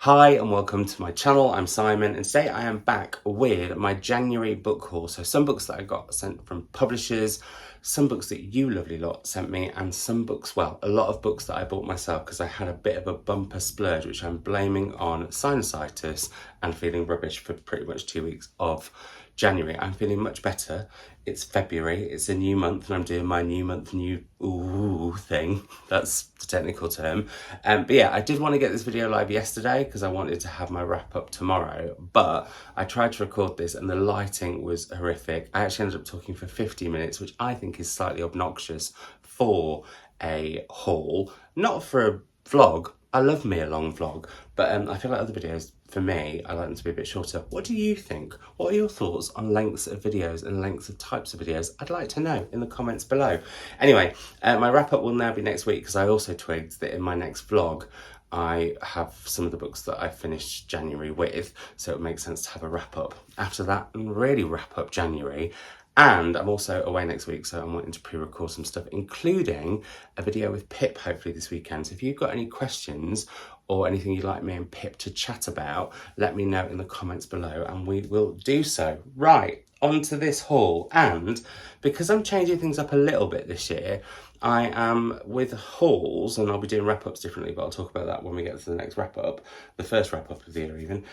Hi and welcome to my channel. I'm Simon and today I am back with my January book haul. So some books that I got sent from publishers, some books that you lovely lot sent me, and some books, well, a lot of books that I bought myself because I had a bit of a bumper splurge, which I'm blaming on sinusitis and feeling rubbish for pretty much 2 weeks of January. I'm feeling much better. It's February, it's a new month, and I'm doing my new month, new ooh thing. That's the technical term. But yeah, I did want to get this video live yesterday because I wanted to have my wrap up tomorrow, but I tried to record this and the lighting was horrific. I actually ended up talking for 50 minutes, which I think is slightly obnoxious for a haul, not for a vlog. I love me a long vlog, but I feel like other videos, for me, I like them to be a bit shorter. What do you think? What are your thoughts on lengths of videos and lengths of types of videos? I'd like to know in the comments below. Anyway, my wrap up will now be next week because I also twigged that in my next vlog, I have some of the books that I finished January with, so it makes sense to have a wrap up after that and really wrap up January. And I'm also away next week, so I'm wanting to pre-record some stuff, including a video with Pip, hopefully this weekend. So if you've got any questions or anything you'd like me and Pip to chat about, let me know in the comments below and we will do so. Right, on to this haul. And because I'm changing things up a little bit this year, I am with hauls, and I'll be doing wrap-ups differently, but I'll talk about that when we get to the next wrap-up, the first wrap-up of the year even.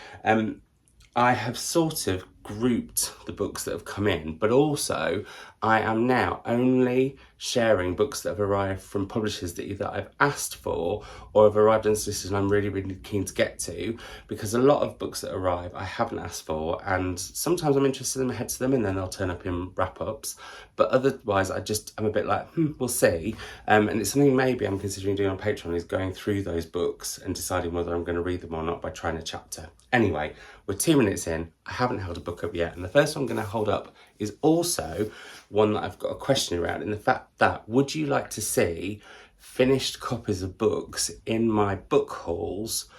I have sort of grouped the books that have come in, but also I am now only sharing books that have arrived from publishers that either I've asked for or have arrived on solicitors and I'm really, really keen to get to, because a lot of books that arrive I haven't asked for, and sometimes I'm interested in head to them and then they'll turn up in wrap-ups, but otherwise I'm a bit like, we'll see. And it's something maybe I'm considering doing on Patreon, is going through those books and deciding whether I'm going to read them or not by trying a chapter. Anyway, we're 2 minutes in, I haven't held a book up yet, and the first one I'm going to hold up is also one that I've got a question around, in the fact that, would you like to see finished copies of books in my book hauls,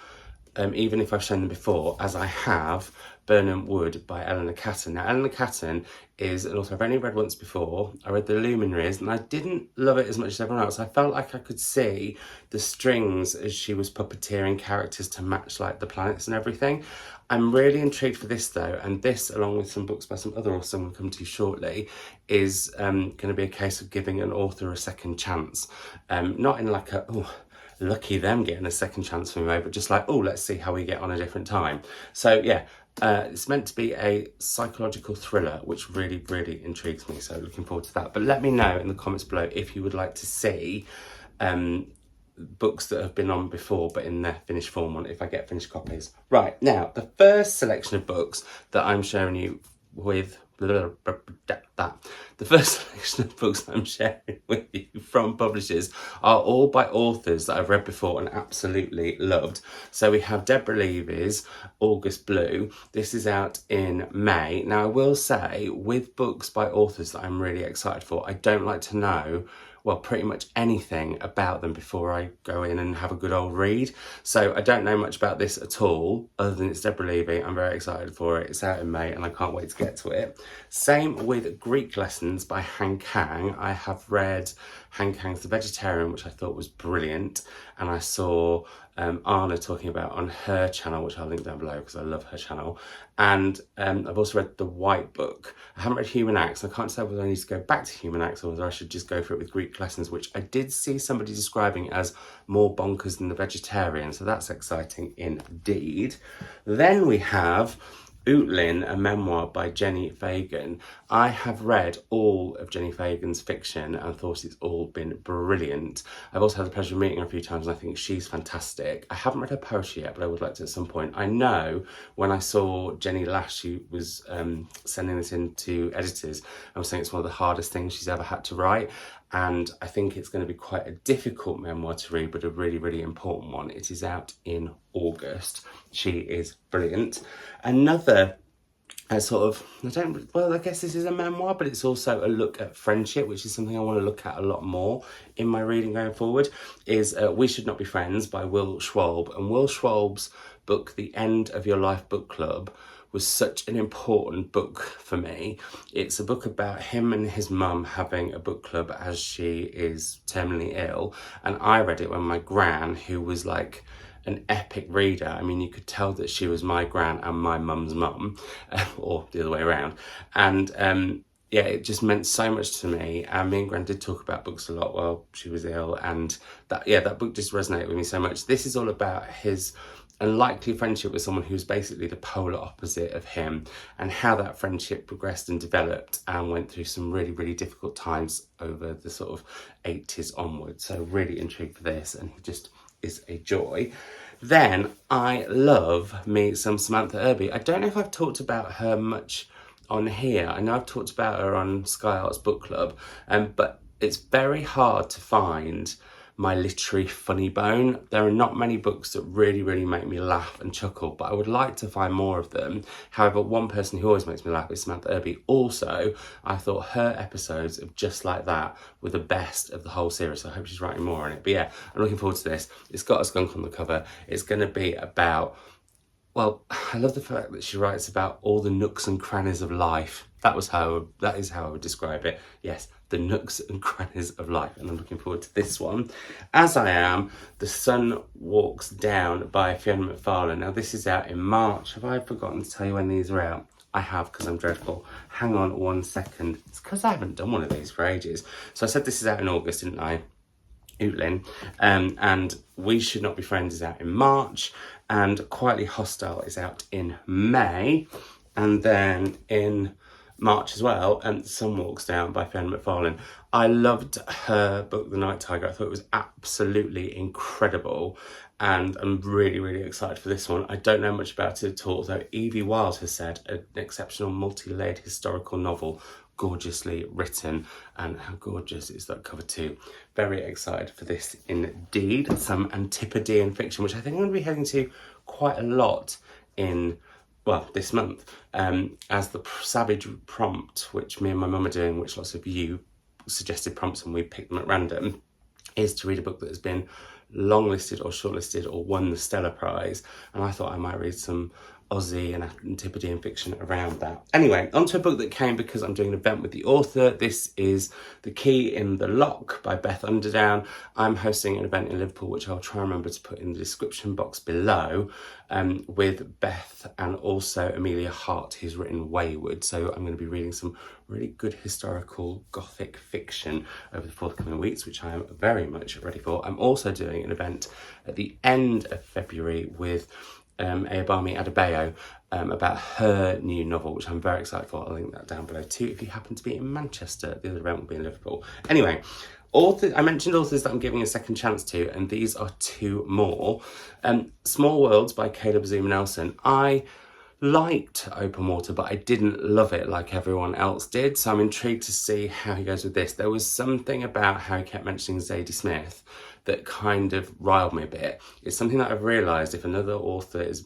even if I've shown them before, as I have Burnham Wood by Eleanor Catton. Now, Eleanor Catton is an author I've only read once before. I read The Luminaries and I didn't love it as much as everyone else. I felt like I could see the strings as she was puppeteering characters to match like the planets and everything. I'm really intrigued for this though, and this, along with some books by some other authors I'm going to come to shortly, is going to be a case of giving an author a second chance. Not in like a, oh, lucky them getting a second chance from me, but just like, oh, let's see how we get on a different time. So yeah, it's meant to be a psychological thriller, which really, really intrigues me. So looking forward to that. But let me know in the comments below if you would like to see books that have been on before, but in their finished form, on if I get finished copies. Right, now, the first selection of books that I'm sharing you with, the first selection of books that I'm sharing with you from publishers are all by authors that I've read before and absolutely loved. So we have Deborah Levy's August Blue. This is out in May. Now, I will say, with books by authors that I'm really excited for, I don't like to know, well, pretty much anything about them before I go in and have a good old read. So I don't know much about this at all, other than it's Deborah Levy. I'm very excited for it. It's out in May and I can't wait to get to it. Same with Greek Lessons by Han Kang. I have read Han Kang's The Vegetarian, which I thought was brilliant. And I saw Anna talking about on her channel, which I'll link down below because I love her channel. And I've also read The White Book. I haven't read Human Acts. I can't decide whether I need to go back to Human Acts or whether I should just go for it with Greek Lessons, which I did see somebody describing as more bonkers than The Vegetarian. So that's exciting indeed. Then we have Ootlin, a memoir by Jenny Fagan. I have read all of Jenny Fagan's fiction and thought it's all been brilliant. I've also had the pleasure of meeting her a few times and I think she's fantastic. I haven't read her poetry yet, but I would like to at some point. I know when I saw Jenny last, she was sending this in to editors. I was saying it's one of the hardest things she's ever had to write. And I think it's going to be quite a difficult memoir to read, but a really, really important one. It is out in August. She is brilliant. Another I guess this is a memoir, but it's also a look at friendship, which is something I want to look at a lot more in my reading going forward, is We Should Not Be Friends by Will Schwalbe. And Will Schwalbe's book, The End of Your Life Book Club, was such an important book for me. It's a book about him and his mum having a book club as she is terminally ill. And I read it when my gran, who was like an epic reader. I mean, you could tell that she was my gran and my mum's mum, or the other way around. And yeah, it just meant so much to me. And me and Gran did talk about books a lot while she was ill, and that book just resonated with me so much. This is all about his unlikely friendship with someone who's basically the polar opposite of him, and how that friendship progressed and developed and went through some really, really difficult times over the sort of 80s onwards. So really intrigued for this, and he just is a joy. Then I love me some Samantha Irby. I don't know if I've talked about her much on here. I know I've talked about her on Sky Arts Book Club, but it's very hard to find my literary funny bone. There are not many books that really, really make me laugh and chuckle, but I would like to find more of them. However, one person who always makes me laugh is Samantha Irby. Also, I thought her episodes of Just Like That were the best of the whole series, so I hope she's writing more on it. But yeah, I'm looking forward to this. It's got a skunk on the cover. It's going to be about, well, I love the fact that she writes about all the nooks and crannies of life. That is how I would describe it. Yes, the nooks and crannies of life. And I'm looking forward to this one. As I am, The Sun Walks Down by Fiona McFarlane. Now, this is out in March. Have I forgotten to tell you when these are out? I have, because I'm dreadful. Hang on 1 second. It's because I haven't done one of these for ages. So I said this is out in August, didn't I? Ootlin. And We Should Not Be Friends is out in March, and Quietly Hostile is out in May, and then in March as well, and The Sun Walks Down by Fiona McFarlane. I loved her book, The Night Tiger. I thought it was absolutely incredible, and I'm really, really excited for this one. I don't know much about it at all, though Evie Wild has said an exceptional multi-layered historical novel, gorgeously written, and how gorgeous is that cover too. Very excited for this indeed. Some Antipodean fiction, which I think I'm going to be heading to quite a lot in, well, this month, as the Savage prompt, which me and my mum are doing, which lots of you suggested prompts and we picked them at random, is to read a book that has been longlisted or shortlisted or won the Stella Prize, and I thought I might read some Aussie and Antipodean fiction around that. Anyway, onto a book that came because I'm doing an event with the author. This is The Key in the Lock by Beth Underdown. I'm hosting an event in Liverpool, which I'll try and remember to put in the description box below, with Beth and also Amelia Hart, who's written Wayward. So I'm going to be reading some really good historical Gothic fiction over the forthcoming weeks, which I am very much ready for. I'm also doing an event at the end of February with Ayobami Adebayo about her new novel, which I'm very excited for. I'll link that down below too if you happen to be in Manchester. The other event will be in Liverpool. Anyway, I mentioned authors that I'm giving a second chance to, and these are two more. Small Worlds by Caleb Zuma Nelson. I liked Open Water, but I didn't love it like everyone else did, so I'm intrigued to see how he goes with this. There was something about how he kept mentioning Zadie Smith that kind of riled me a bit. It's something that I've realised if an author is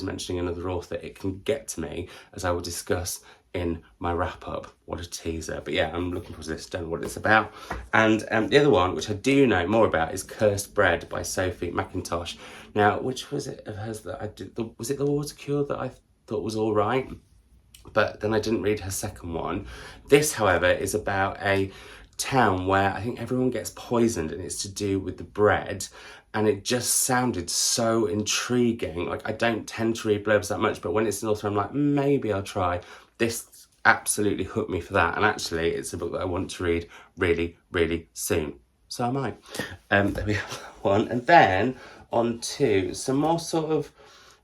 mentioning another author, it can get to me, as I will discuss in my wrap up. What a teaser. But yeah, I'm looking forward to this, don't know what it's about. And the other one, which I do know more about, is Cursed Bread by Sophie McIntosh. Now, which was it of hers that I did? Was it The Water Cure that I thought was all right? But then I didn't read her second one. This, however, is about a town where I think everyone gets poisoned, and it's to do with the bread, and it just sounded so intriguing. Like, I don't tend to read blurbs that much, but when it's an author I'm like, maybe I'll try. This absolutely hooked me for that, and actually it's a book that I want to read really, really soon, so I might. There we have that one. And then on to some more sort of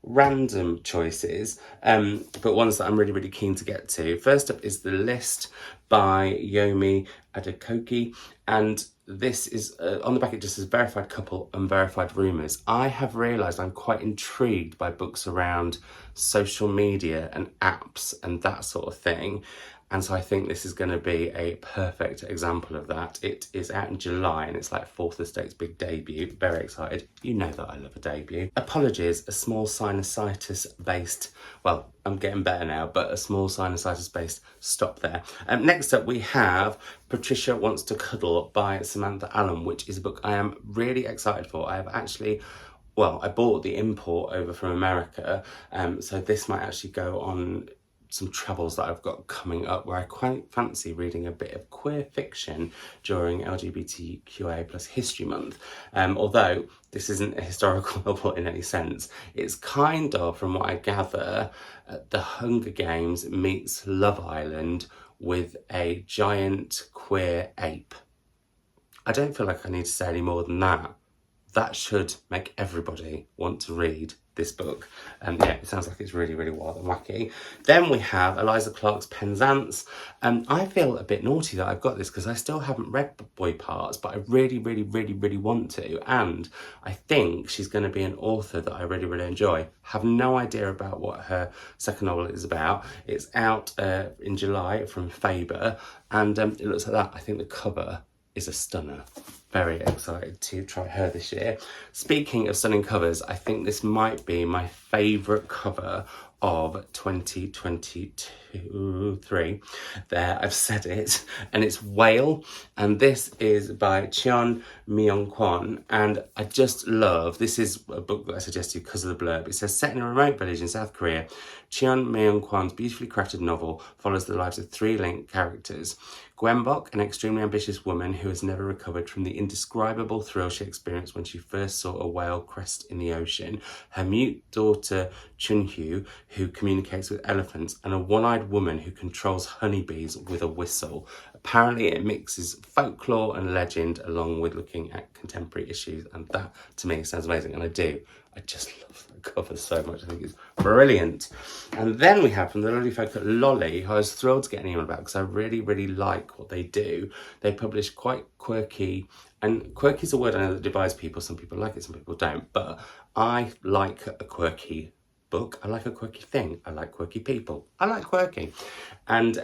random choices, but ones that I'm really, really keen to get to. First up is The List by Yomi Adekoki, and this is on the back it just says verified couple, unverified rumours. I have realised I'm quite intrigued by books around social media and apps and that sort of thing, and so I think this is going to be a perfect example of that. It is out in July, and it's like Fourth Estate's big debut. Very excited. You know that I love a debut. Apologies, a small sinusitis-based, well, I'm getting better now, but a small sinusitis-based stop there. Next up, we have Patricia Wants to Cuddle by Samantha Allen, which is a book I am really excited for. I have actually, well, I bought the import over from America, so this might actually go on some troubles that I've got coming up where I quite fancy reading a bit of queer fiction during LGBTQIA plus History Month. Although this isn't a historical novel in any sense, it's kind of, from what I gather, The Hunger Games meets Love Island with a giant queer ape. I don't feel like I need to say any more than that. That should make everybody want to read this book. Yeah, it sounds like it's really, really wild and wacky. Then we have Eliza Clark's Penzance. I feel a bit naughty that I've got this because I still haven't read Boy Parts, but I really, really, really, really want to. And I think she's going to be an author that I really, really enjoy. Have no idea about what her second novel is about. It's out in July from Faber, and it looks like that. I think the cover is a stunner. Very excited to try her this year. Speaking of stunning covers, I think this might be my favourite cover of 2023. There, I've said it. And it's Whale. And this is by Cheon Myung-kwon. And I just love, this is a book that I suggested because of the blurb. It says, set in a remote village in South Korea, Cheon Myung-kwon's beautifully crafted novel follows the lives of three linked characters. Gwenbok, an extremely ambitious woman who has never recovered from the indescribable thrill she experienced when she first saw a whale crest in the ocean, her mute daughter Chunhyu, who communicates with elephants, and a one-eyed woman who controls honeybees with a whistle. Apparently it mixes folklore and legend along with looking at contemporary issues, and that to me sounds amazing, and I just love the cover so much. I think it's brilliant. And then we have from the lovely folk at Lolly, who I was thrilled to get an email about because I really, really like what they do. They publish quite quirky, and quirky is a word I know that divides people. Some people like it, some people don't. But I like a quirky book. I like a quirky thing. I like quirky people. I like quirky. And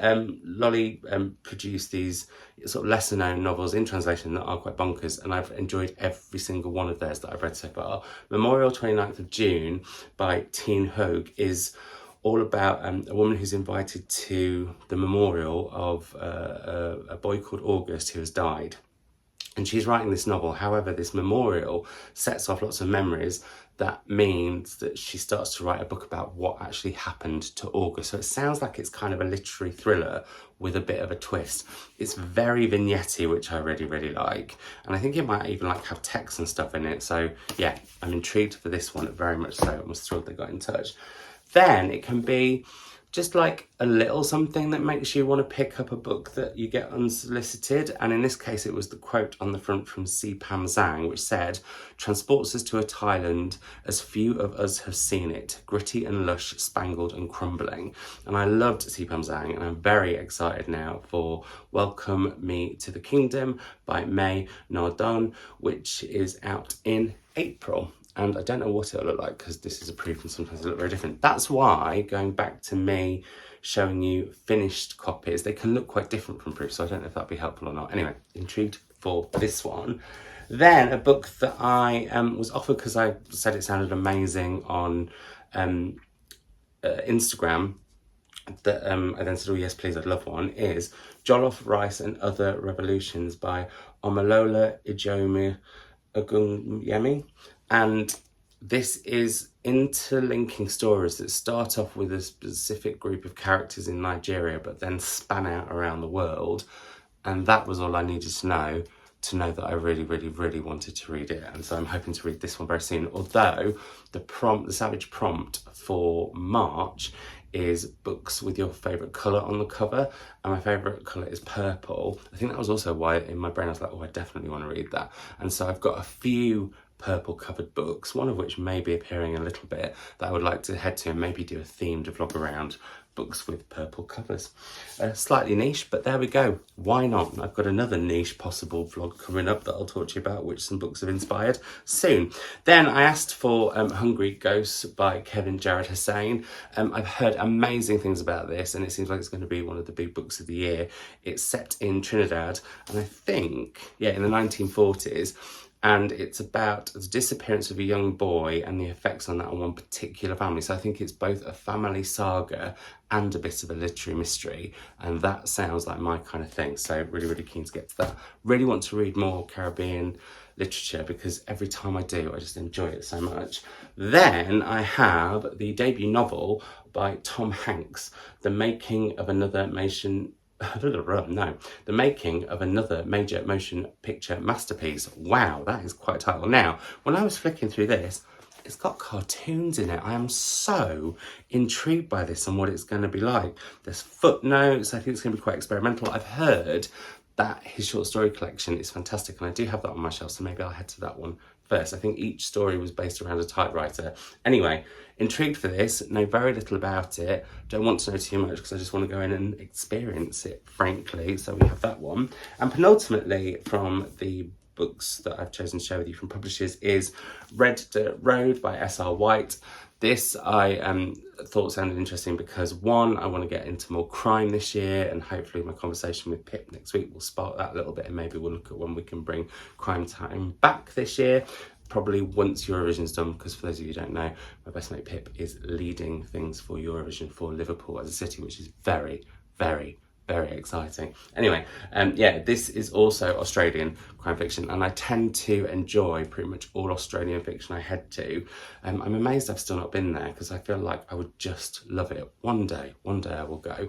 Lolly produced these sort of lesser known novels in translation that are quite bonkers, and I've enjoyed every single one of theirs that I've read so far. Memorial 29th of June by Teen Hogue is all about a woman who's invited to the memorial of a boy called August who has died. And she's writing this novel. However, this memorial sets off lots of memories. That means that she starts to write a book about what actually happened to August. So it sounds like it's kind of a literary thriller with a bit of a twist. It's very vignette-y, which I really, really like. And I think it might even like have text and stuff in it. So yeah, I'm intrigued for this one very much so. I was thrilled they got in touch. Then it can be just like a little something that makes you want to pick up a book that you get unsolicited. And in this case, it was the quote on the front from Si Pam Zhang, which said, transports us to a Thailand as few of us have seen it, gritty and lush, spangled and crumbling. And I loved Si Pam Zhang, and I'm very excited now for Welcome Me to the Kingdom by May Nardon, which is out in April. And I don't know what it'll look like because this is a proof and sometimes they look very different. That's why, going back to me showing you finished copies, they can look quite different from proof, so I don't know if that'd be helpful or not. Anyway, intrigued for this one. Then a book that I was offered because I said it sounded amazing on Instagram, that I then said, oh yes please, I'd love one, is Jollof Rice and Other Revolutions by Omolola Ijeomi Ogunyemi. And this is interlinking stories that start off with a specific group of characters in Nigeria, but then span out around the world. And that was all I needed to know that I really, really, really wanted to read it. And so I'm hoping to read this one very soon. Although the savage prompt for March is books with your favourite colour on the cover, and my favourite colour is purple. I think that was also why in my brain I was like, oh, I definitely want to read that. And so I've got a few purple covered books, one of which may be appearing a little bit, that I would like to head to and maybe do a themed vlog around books with purple covers. Slightly niche, but there we go. Why not? I've got another niche possible vlog coming up that I'll talk to you about, which some books have inspired soon. Then I asked for Hungry Ghosts by Kevin Jared Hussein. I've heard amazing things about this, and it seems like it's going to be one of the big books of the year. It's set in Trinidad, and I think, yeah, in the 1940s. and it's about the disappearance of a young boy and the effects on that on one particular family. So I think it's both a family saga and a bit of a literary mystery, and that sounds like my kind of thing. So really, really keen to get to that. Really want to read more Caribbean literature because every time I do, I just enjoy it so much. Then I have the debut novel by Tom Hanks, The Making of Another Motion... No, The Making of Another Major Motion Picture Masterpiece. Wow, that is quite a title. Now, when I was flicking through this, it's got cartoons in it. I am so intrigued by this and what it's going to be like. There's footnotes. I think it's going to be quite experimental. I've heard that his short story collection is fantastic, and I do have that on my shelf, so maybe I'll head to that one first. I think each story was based around a typewriter. Anyway, intrigued for this, know very little about it, don't want to know too much because I just want to go in and experience it, frankly. So we have that one. And penultimately, from the books that I've chosen to share with you from publishers, is Red Dirt Road by S.R. White. This I thought sounded interesting because, one, I want to get into more crime this year, and hopefully my conversation with Pip next week will spark that a little bit, and maybe we'll look at when we can bring Crime Time back this year, probably once Eurovision's done, because for those of you who don't know, my best mate Pip is leading things for Eurovision for Liverpool as a city, which is very, very, very exciting. Anyway, yeah, this is also Australian crime fiction, and I tend to enjoy pretty much all Australian fiction I head to. I'm amazed I've still not been there because I feel like I would just love it. One day I will go.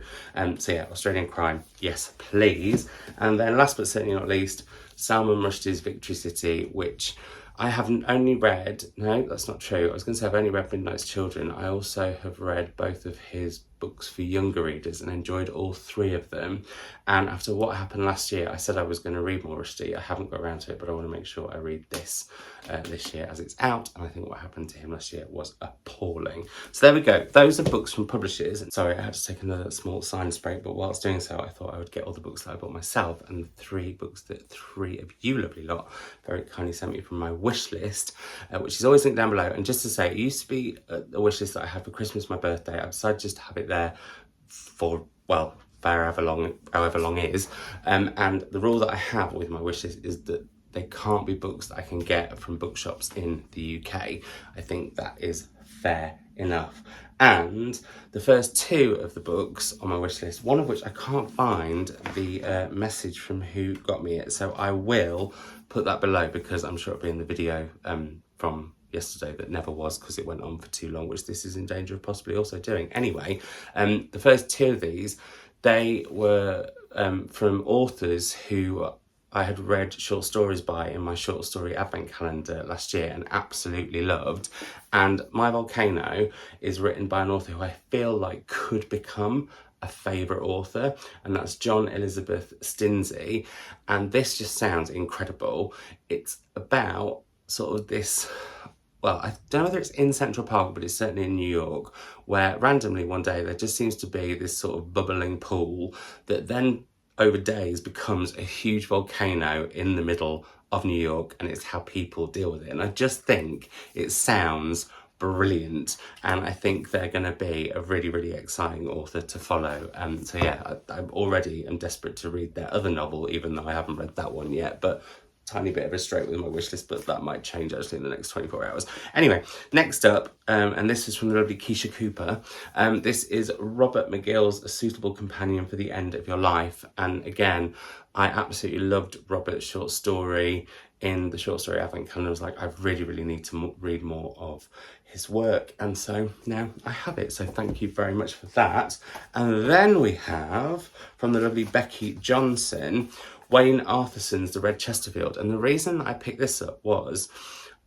So yeah, Australian crime, yes please. And then last but certainly not least, Salman Rushdie's Victory City, which I haven't only read, no, that's not true. I was going to say I've only read Midnight's Children. I also have read both of his books for younger readers and enjoyed all three of them. And after what happened last year, I said I was going to read more Rushdie. I haven't got around to it, but I want to make sure I read this this year as it's out. And I think what happened to him last year was appalling. So there we go. Those are books from publishers. Sorry, I had to take another small sinus break, but whilst doing so, I thought I would get all the books that I bought myself and the three books that three of you lovely lot very kindly sent me from my wish list, which is always linked down below. And just to say, it used to be a wish list that I had for Christmas, my birthday. I decided just to have it there for, well, however long it is. And the rule that I have with my wish list is that they can't be books that I can get from bookshops in the UK. I think that is fair enough. And the first two of the books on my wish list, one of which I can't find the message from who got me it, so I will put that below because I'm sure it'll be in the video from yesterday that never was because it went on for too long, which this is in danger of possibly also doing. Anyway, the first two of these, they were from authors who I had read short stories by in my short story advent calendar last year and absolutely loved. And My Volcano is written by an author who I feel like could become a favourite author, and that's John Elizabeth Stinsey. And this just sounds incredible. It's about sort of this, well, I don't know whether it's in Central Park, but it's certainly in New York, where randomly one day there just seems to be this sort of bubbling pool that then over days becomes a huge volcano in the middle of New York, and it's how people deal with it. And I just think it sounds brilliant, and I think they're going to be a really, really exciting author to follow. So yeah, I already am desperate to read their other novel, even though I haven't read that one yet, but tiny bit of a straight with my wish list, but that might change actually in the next 24 hours. Anyway, next up, and this is from the lovely Keisha Cooper. This is Robert McGill's A Suitable Companion for the End of Your Life. And again, I absolutely loved Robert's short story in the short story advent calendar. I was like, I really, really need to read more of his work. And so now I have it. So thank you very much for that. And then we have from the lovely Becky Johnson, Wayne Arthur's The Red Chesterfield. And the reason I picked this up was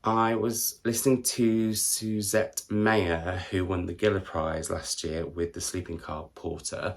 I was listening to Suzette Mayer, who won the Giller Prize last year with The Sleeping Car Porter.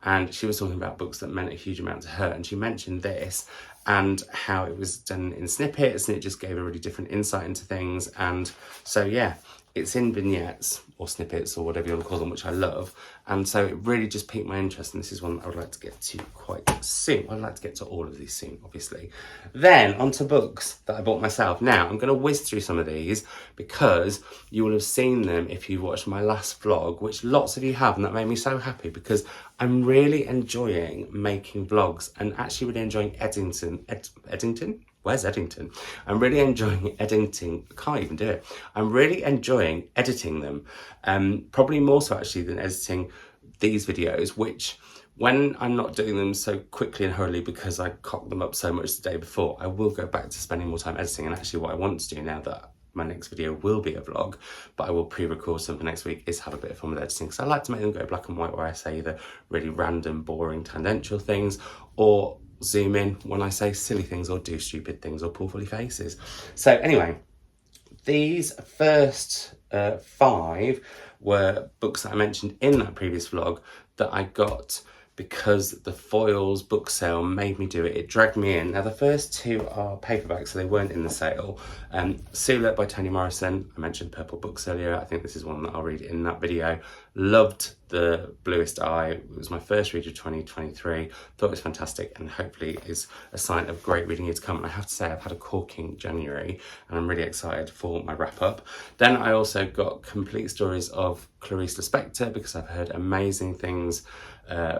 And she was talking about books that meant a huge amount to her. And she mentioned this and how it was done in snippets, and it just gave a really different insight into things. And so, yeah, it's in vignettes or snippets or whatever you want to call them, which I love. And so it really just piqued my interest, and this is one I would like to get to quite soon. I'd like to get to all of these soon, obviously. Then onto books that I bought myself. Now, I'm going to whiz through some of these because you will have seen them if you watched my last vlog, which lots of you have, and that made me so happy because I'm really enjoying making vlogs and actually really enjoying editing. Where's Eddington? I'm really enjoying editing. I can't even do it. I'm really enjoying editing them. Probably more so actually than editing these videos, which when I'm not doing them so quickly and hurriedly because I cocked them up so much the day before, I will go back to spending more time editing. And actually what I want to do now that my next video will be a vlog, but I will pre-record some for next week, is have a bit of fun with editing. So I like to make them go black and white, where I say either really random, boring, tangential things, or zoom in when I say silly things or do stupid things or pull fully faces. So anyway, these first 5 were books that I mentioned in that previous vlog that I got because the Foyles book sale made me do it. It dragged me in. Now the first 2 are paperbacks, so they weren't in the sale. Sula by Toni Morrison. I mentioned Purple Books earlier. I think this is one that I'll read in that video. Loved The Bluest Eye. It was my first read of 2023. Thought it was fantastic and hopefully is a sign of great reading year to come. And I have to say I've had a corking January and I'm really excited for my wrap up. Then I also got complete stories of Clarice Lispector because I've heard amazing things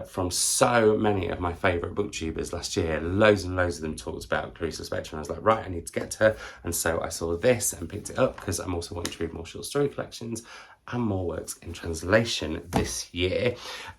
from so many of my favourite booktubers last year. Loads and loads of them talked about Clarice Lispector, and I was like, right, I need to get to her. And so I saw this and picked it up because I'm also wanting to read more short story collections and more works in translation this year.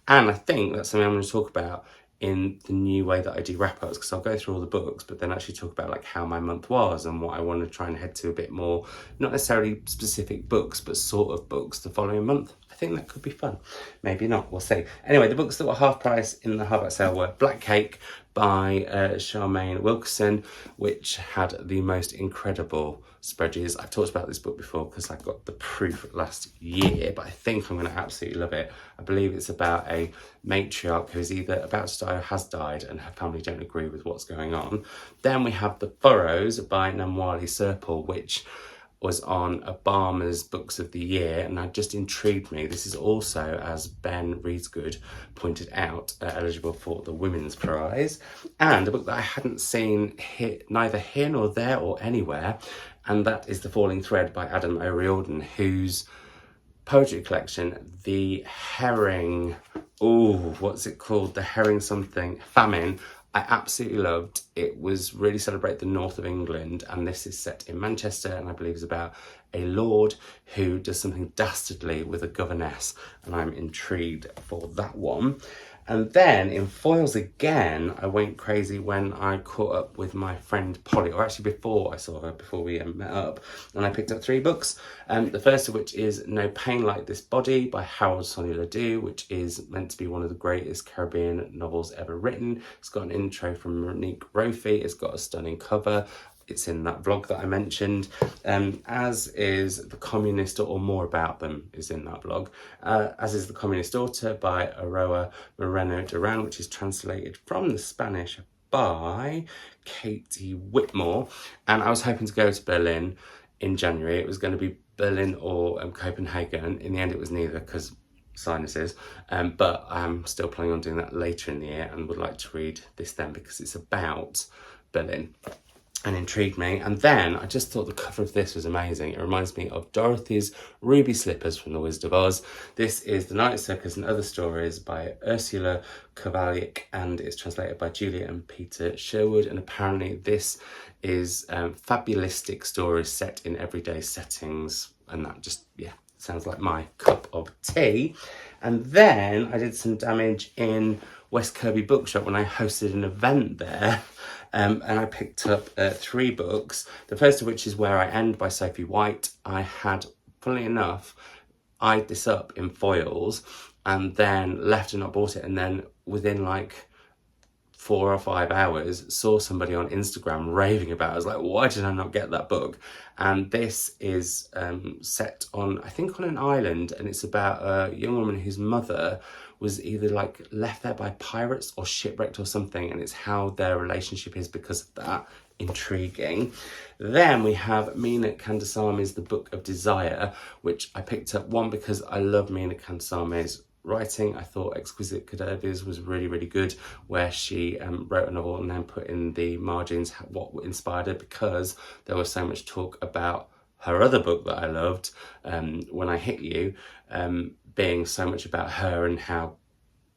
And I think that's something I'm going to talk about in the new way that I do wrap-ups, because I'll go through all the books but then actually talk about like how my month was and what I want to try and head to a bit more, not necessarily specific books but sort of books the following month. I think that could be fun. Maybe not, we'll see. Anyway, the books that were half price in the hardback sale were Black Cake by Charmaine Wilkerson, which had the most incredible spreadsheets. I've talked about this book before because I got the proof last year, but I think I'm going to absolutely love it. I believe it's about a matriarch who's either about to die or has died and her family don't agree with what's going on. Then we have The Furrows by Namwali Serpal, which was on Obama's Books of the Year, and that just intrigued me. This is also, as Ben Reedsgood pointed out, eligible for the Women's Prize. And a book that I hadn't seen neither here nor there or anywhere, and that is The Falling Thread by Adam O'Riordan, whose poetry collection, The Herring, what's it called? The Herring something, Famine, I absolutely loved. It was really celebrate the north of England, and this is set in Manchester, and I believe is about a lord who does something dastardly with a governess, and I'm intrigued for that one. And then in Foyles again, I went crazy when I caught up with my friend Polly, or actually before I saw her, before we met up, and I picked up 3 books. The first of which is No Pain Like This Body by Harold Sonny Ledoux, which is meant to be one of the greatest Caribbean novels ever written. It's got an intro from Monique Rofi. It's got a stunning cover. It's in that vlog that I mentioned, as is The Communist Daughter, or More About Them is in that vlog, as is The Communist Daughter by Aroa Moreno Duran, which is translated from the Spanish by Katie Whitmore. And I was hoping to go to Berlin in January. It was going to be Berlin or Copenhagen. In the end, it was neither because sinuses, but I'm still planning on doing that later in the year and would like to read this then because it's about Berlin and intrigued me. And then I just thought the cover of this was amazing. It reminds me of Dorothy's Ruby Slippers from The Wizard of Oz. This is The Night Circus and Other Stories by Ursula Kowalik, and it's translated by Julia and Peter Sherwood. And apparently this is fabulistic stories set in everyday settings, and that just, yeah, sounds like my cup of tea. And then I did some damage in West Kirby Bookshop when I hosted an event there. And I picked up 3 books, the first of which is Where I End by Sophie White. I had, funnily enough, eyed this up in Foyles and then left and not bought it, and then within like 4 or 5 hours saw somebody on Instagram raving about it. I was like, why did I not get that book? And this is set on, I think, on an island, and it's about a young woman whose mother was either like left there by pirates or shipwrecked or something, and it's how their relationship is because of that. Intriguing. Then we have Mina Kandasame's The Book of Desire, which I picked up, one, because I love Mina Kandasame's writing. I thought Exquisite Cadavers was really, really good, where she wrote a novel and then put in the margins what inspired her, because there was so much talk about her other book that I loved, When I Hit You, being so much about her and how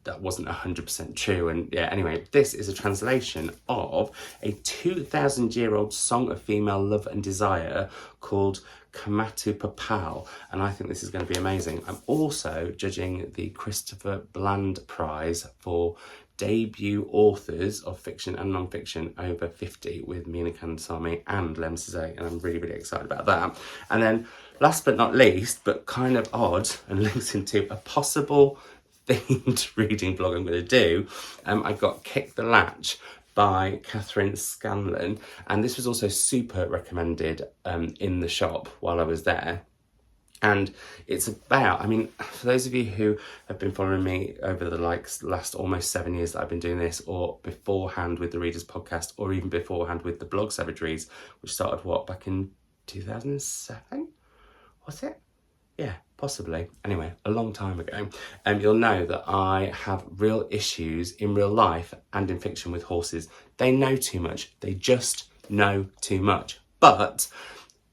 that wasn't 100% true. And yeah, anyway, this is a translation of a 2,000-year-old song of female love and desire called Kamatu Papal, and I think this is going to be amazing. I'm also judging the Christopher Bland Prize for debut authors of fiction and non-fiction over 50 with Mina Kansami and Lem Cizé, and I'm really, really excited about that. And then last but not least, but kind of odd and links into a possible themed reading blog I'm going to do, I've got Kick the Latch by Catherine Scanlon, and this was also super recommended in the shop while I was there. And it's about, I mean, for those of you who have been following me over the last almost 7 years that I've been doing this, or beforehand with the Readers Podcast, or even beforehand with the blog Savage Reads, which started back in 2007? Was it? Yeah, possibly. Anyway, a long time ago. You'll know that I have real issues in real life and in fiction with horses. They know too much. They just know too much. But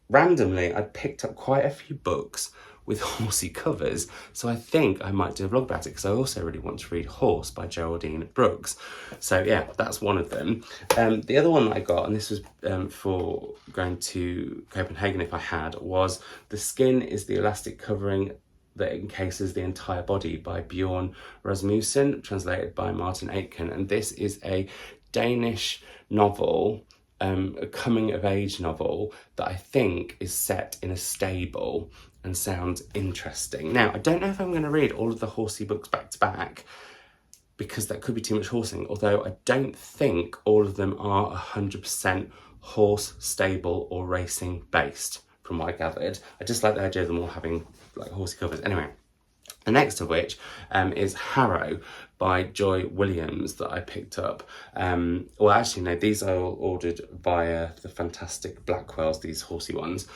randomly, I picked up quite a few books with horsey covers, so I think I might do a vlog about it because I also really want to read Horse by Geraldine Brooks. So yeah, that's one of them. The other one that I got, and this was for going to Copenhagen if I had, was The Skin is the Elastic Covering that encases the entire body by Bjorn Rasmussen, translated by Martin Aitken. And this is a Danish novel, a coming of age novel that I think is set in a stable and sounds interesting. Now, I don't know if I'm going to read all of the horsey books back to back because that could be too much horsing, although I don't think all of them are 100% horse, stable or racing based from what I gathered. I just like the idea of them all having like horsey covers. Anyway, the next of which is Harrow by Joy Williams that I picked up. Well, actually, no, these are all ordered via the fantastic Blackwells, these horsey ones.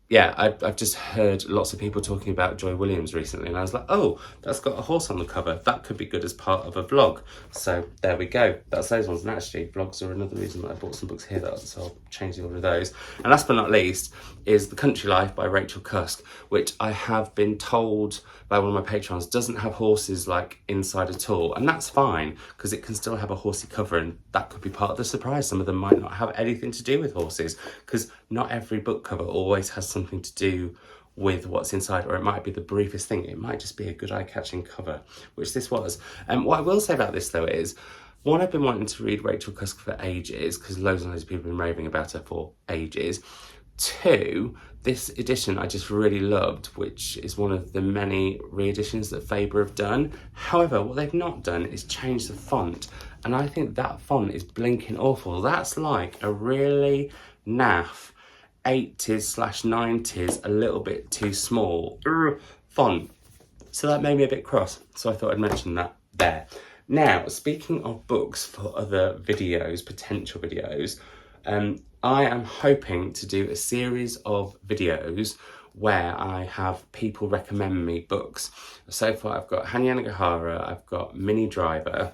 Yeah, I've just heard lots of people talking about Joy Williams recently, and I was like, oh, that's got a horse on the cover. That could be good as part of a vlog. So there we go. That's those ones. And actually, vlogs are another reason that I bought some books here, so I'll change the order of those. And last but not least is The Country Life by Rachel Cusk, which I have been told by one of my patrons doesn't have horses like inside at all. And that's fine, because it can still have a horsey cover, and that could be part of the surprise. Some of them might not have anything to do with horses, because not every book cover always has something to do with what's inside, or it might be the briefest thing. It might just be a good eye-catching cover, which this was. And what I will say about this though is, one, I've been wanting to read Rachel Cusk for ages, because loads and loads of people have been raving about her for ages. Two, this edition I just really loved, which is one of the many re-editions that Faber have done. However, what they've not done is change the font, and I think that font is blinking awful. That's like a really naff 80s/90s, a little bit too small font. So that made me a bit cross. So I thought I'd mention that there. Now, speaking of books for other videos, potential videos, I am hoping to do a series of videos where I have people recommend me books. So far I've got Hanya Nagahara, I've got Minnie Driver,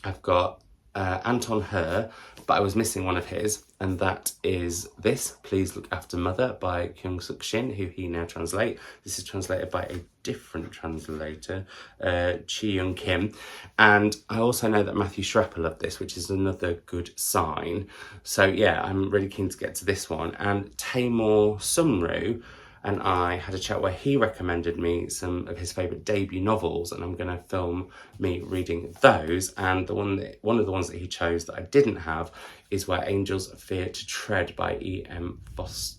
I've got Anton Her, but I was missing one of his, and that is this, Please Look After Mother by Kyung Suk Shin, who he now translates. This is translated by a different translator, Chi Young Kim. And I also know that Matthew Shrepper loved this, which is another good sign. So yeah, I'm really keen to get to this one. And Taimur Sumru and I had a chat where he recommended me some of his favourite debut novels, and I'm going to film me reading those. And one of the ones that he chose that I didn't have is Where Angels Fear to Tread by E.M.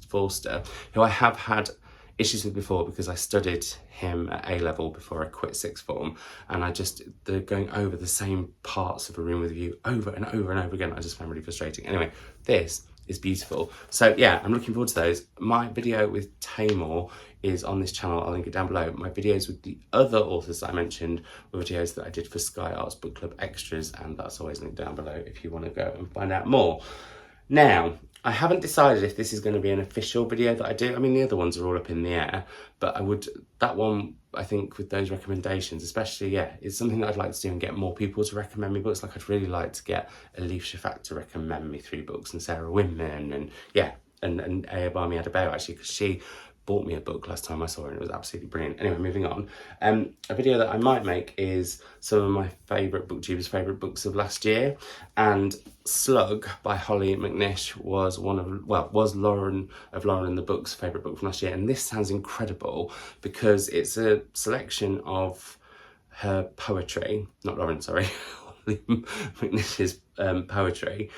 Forster, who I have had issues with before because I studied him at A-level before I quit sixth form, and they're going over the same parts of A Room with View over and over and over again. I just found really frustrating. Anyway, this is beautiful. So yeah, I'm looking forward to those. My video with Taimur is on this channel. I'll link it down below. My videos with the other authors that I mentioned were videos that I did for Sky Arts Book Club Extras, and that's always linked down below if you want to go and find out more. Now, I haven't decided if this is going to be an official video that I do. I mean, the other ones are all up in the air, but that one, I think, with those recommendations, especially, yeah, it's something that I'd like to do and get more people to recommend me books. Like, I'd really like to get Elif Shafak to recommend me 3 books, and Sarah Winman, and yeah, and Ayobami Adebayo, actually, because she bought me a book last time I saw it, and it was absolutely brilliant. Anyway, moving on. A video that I might make is some of my favourite booktubers' favourite books of last year, and Slug by Holly McNish was Lauren and the Book's favourite book from last year, and this sounds incredible because it's a selection of her poetry, not Lauren, sorry, Holly McNish's poetry,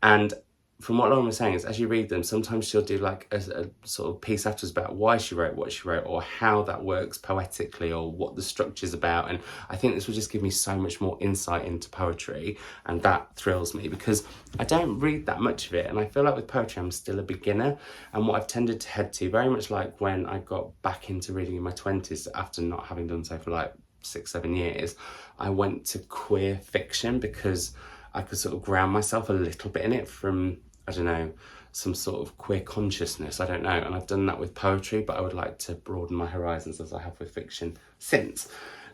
and from what Lauren was saying is, as you read them, sometimes she'll do like a sort of piece afterwards about why she wrote what she wrote, or how that works poetically, or what the structure's about. And I think this will just give me so much more insight into poetry, and that thrills me because I don't read that much of it, and I feel like with poetry I'm still a beginner. And what I've tended to head to, very much like when I got back into reading in my 20s after not having done so for like 6-7 years, I went to queer fiction because I could sort of ground myself a little bit in it from, I don't know, some sort of queer consciousness, I don't know. And I've done that with poetry, but I would like to broaden my horizons as I have with fiction since.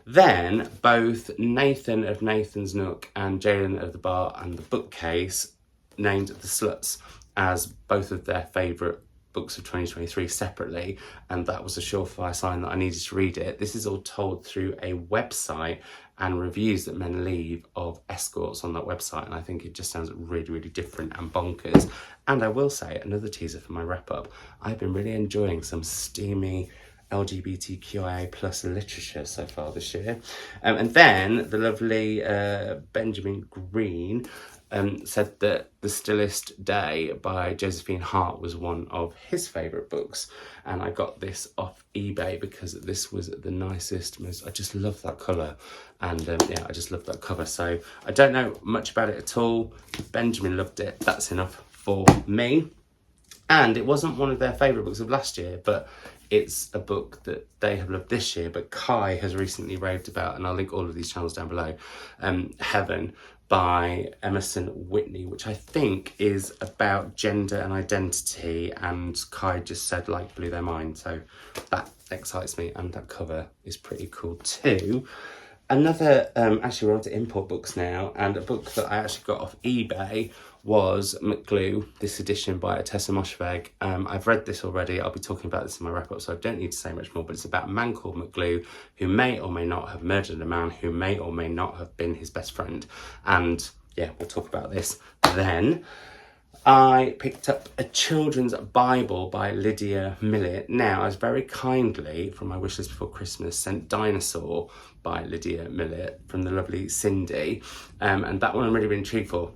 Then both Nathan of Nathan's Nook and Jaylen of the Bar and the Bookcase named The Sluts as both of their favourite books of 2023 separately, and that was a surefire sign that I needed to read it. This is all told through a website and reviews that men leave of escorts on that website, and I think it just sounds really, really different and bonkers. And I will say, another teaser for my wrap up, I've been really enjoying some steamy LGBTQIA plus literature so far this year. And then the lovely Benjamin Green said that The Stillest Day by Josephine Hart was one of his favourite books, and I got this off eBay because this was the nicest, I just love that colour, and yeah, I just love that cover. So I don't know much about it at all. Benjamin loved it, that's enough for me. And it wasn't one of their favourite books of last year, but it's a book that they have loved this year, but Kai has recently raved about, and I'll link all of these channels down below, Heaven by Emerson Whitney, which I think is about gender and identity, and Kai just said like blew their mind, so that excites me, and that cover is pretty cool too. Another, actually we're on to import books now, and a book that I actually got off eBay was McGlue, this edition by Tessa Moshfegh. I've read this already, I'll be talking about this in my wrap-up, so I don't need to say much more, but it's about a man called McGlue who may or may not have murdered a man who may or may not have been his best friend. And yeah, we'll talk about this then. I picked up a children's Bible by Lydia Millett. Now, I was very kindly, from my wishlist before Christmas, sent Dinosaur by Lydia Millett from the lovely Cindy, and that one I'm really, really intrigued for.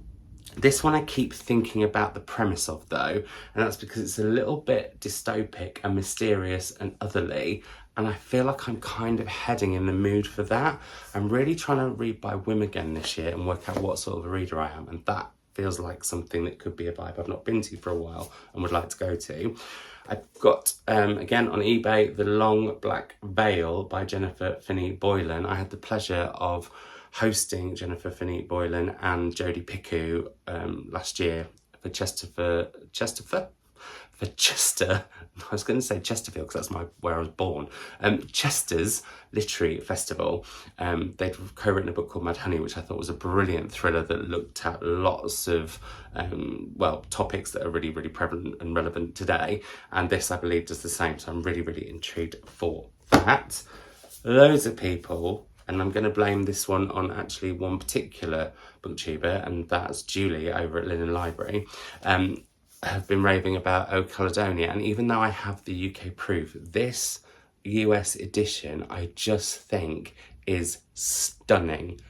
This one I keep thinking about the premise of though, and that's because it's a little bit dystopic and mysterious and otherly, and I feel like I'm kind of heading in the mood for that. I'm really trying to read by whim again this year and work out what sort of a reader I am, and that feels like something that could be a vibe I've not been to for a while and would like to go to. I've got, again on eBay, The Long Black Veil by Jennifer Finney Boylan. I had the pleasure of hosting Jennifer Finney Boylan and Jodie Picoult last year for Chester, I was going to say Chesterfield because that's where I was born, Chester's Literary Festival. They'd co-written a book called Mad Honey, which I thought was a brilliant thriller that looked at lots of, topics that are really, really prevalent and relevant today. And this, I believe, does the same. So I'm really, really intrigued for that. Loads of people, and I'm going to blame this one on actually one particular booktuber, and that's Julie over at Linen Library, have been raving about O Caledonia. And even though I have the UK proof, this US edition I just think is stunning,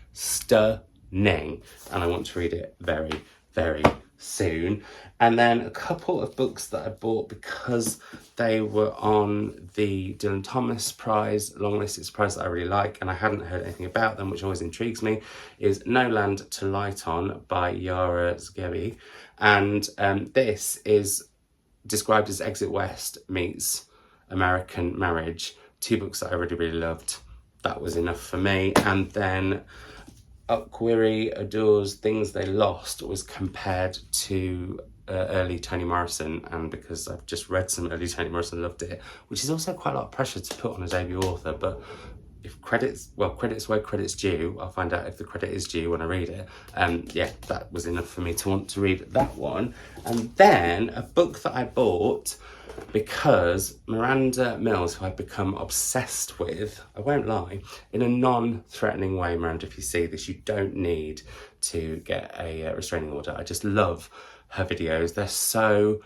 and I want to read it very, very soon. And then a couple of books that I bought because they were on the Dylan Thomas Prize longlist. It's a prize that I really like, and I hadn't heard anything about them, which always intrigues me, is No Land to Light On by Yara Zgebi. And this is described as Exit West meets American Marriage. Two books that I really, really loved. That was enough for me. And then Upquiri Adores Things They Lost was compared to early Toni Morrison, and because I've just read some early Toni Morrison, loved it, which is also quite a lot of pressure to put on a debut author, but if credit's where credit's due, I'll find out if the credit is due when I read it. Yeah, that was enough for me to want to read that one. And then a book that I bought because Miranda Mills, who I've become obsessed with, I won't lie, in a non-threatening way. Miranda, if you see this, you don't need to get a restraining order. I just love her videos. They're so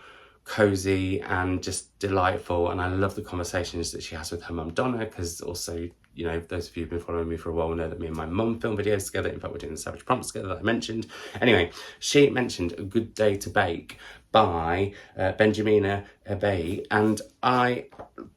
cozy and just delightful, and I love the conversations that she has with her mum Donna, because also, you know, those of you who've been following me for a while know that me and my mum film videos together. In fact, we're doing the Savage Prompts together that I mentioned. Anyway, she mentioned A Good Day to Bake by Benjamina Abai, and I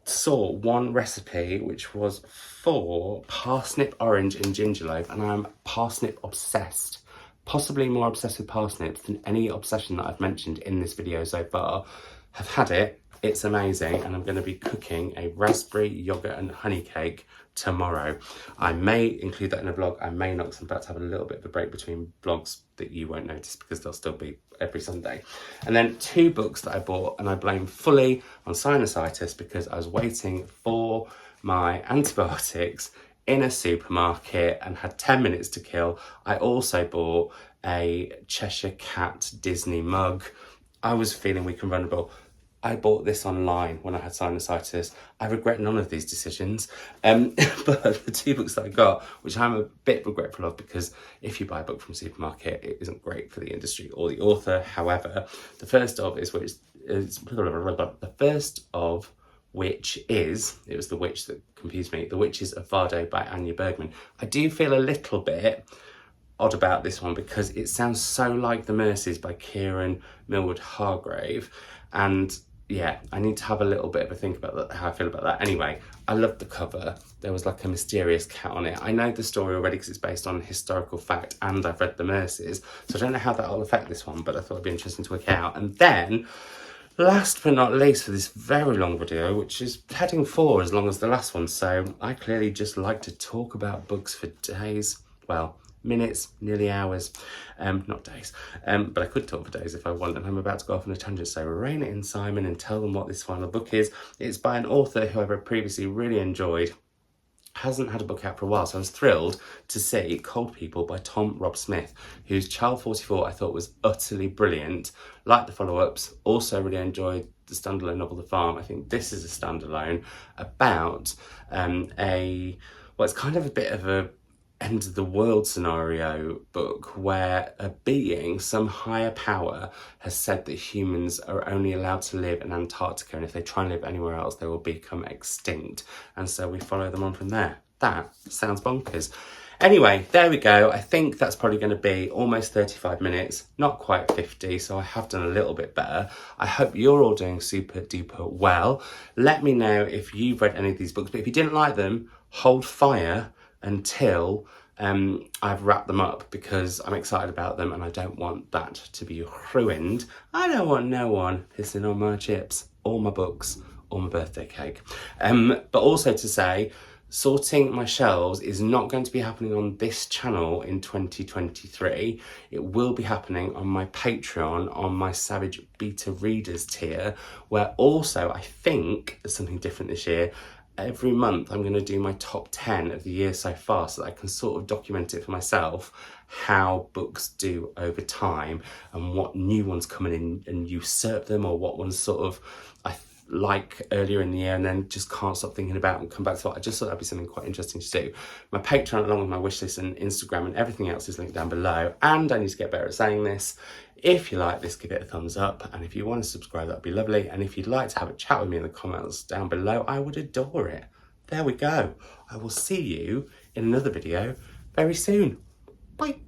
saw one recipe which was for parsnip, orange and ginger loaf, and I'm parsnip obsessed. Possibly more obsessed with parsnips than any obsession that I've mentioned in this video so far. Have had it, it's amazing, and I'm going to be cooking a raspberry yogurt and honey cake tomorrow. I may include that in a vlog, I may not, because I'm about to have a little bit of a break between vlogs that you won't notice because they'll still be every Sunday. And then 2 books that I bought, and I blame fully on sinusitis because I was waiting for my antibiotics in a supermarket and had 10 minutes to kill. I also bought a Cheshire Cat Disney mug. I was feeling weak and vulnerable. I bought this online when I had sinusitis. I regret none of these decisions. But the 2 books that I got, which I'm a bit regretful of, because if you buy a book from a supermarket, it isn't great for the industry or the author. However, the first of which is, it was The Witch that confused me, The Witches of Vardo by Anya Bergman. I do feel a little bit odd about this one because it sounds so like The Mercies by Kieran Millward Hargrave, and yeah, I need to have a little bit of a think about that, how I feel about that. Anyway, I loved the cover. There was like a mysterious cat on it. I know the story already because it's based on historical fact and I've read The Mercies, so I don't know how that will affect this one, but I thought it'd be interesting to work out. And then, last but not least for this very long video, which is heading for as long as the last one, so I clearly just like to talk about books for days, well, minutes, nearly hours, not days, but I could talk for days if I want, and I'm about to go off on a tangent, so rein it in, Simon, and tell them what this final book is. It's by an author who I've previously really enjoyed, hasn't had a book out for a while, so I was thrilled to see Cold People by Tom Rob Smith, whose Child 44 I thought was utterly brilliant. Like the follow-ups, also really enjoyed the standalone novel The Farm. I think this is a standalone about it's kind of a bit of a end of the world scenario book where a being, some higher power, has said that humans are only allowed to live in Antarctica, and if they try and live anywhere else they will become extinct, and so we follow them on from there. That sounds bonkers. Anyway, there we go. I think that's probably going to be almost 35 minutes, not quite 50, so I have done a little bit better. I hope you're all doing super duper well. Let me know if you've read any of these books, but if you didn't like them, hold fire until I've wrapped them up, because I'm excited about them and I don't want that to be ruined. I don't want no one pissing on my chips or my books or my birthday cake. But also to say, sorting my shelves is not going to be happening on this channel in 2023. It will be happening on my Patreon, on my Savage Beta Readers tier, where also I think there's something different this year. Every month I'm going to do my top 10 of the year so far, so that I can sort of document it for myself, how books do over time and what new ones come in and usurp them, or what ones sort of I like earlier in the year and then just can't stop thinking about and come back to it. I just thought that'd be something quite interesting to do. My Patreon, along with my wishlist and Instagram and everything else, is linked down below. And I need to get better at saying this. If you like this, give it a thumbs up, and if you want to subscribe, that'd be lovely. And if you'd like to have a chat with me in the comments down below, I would adore it. There we go. I will see you in another video very soon. Bye.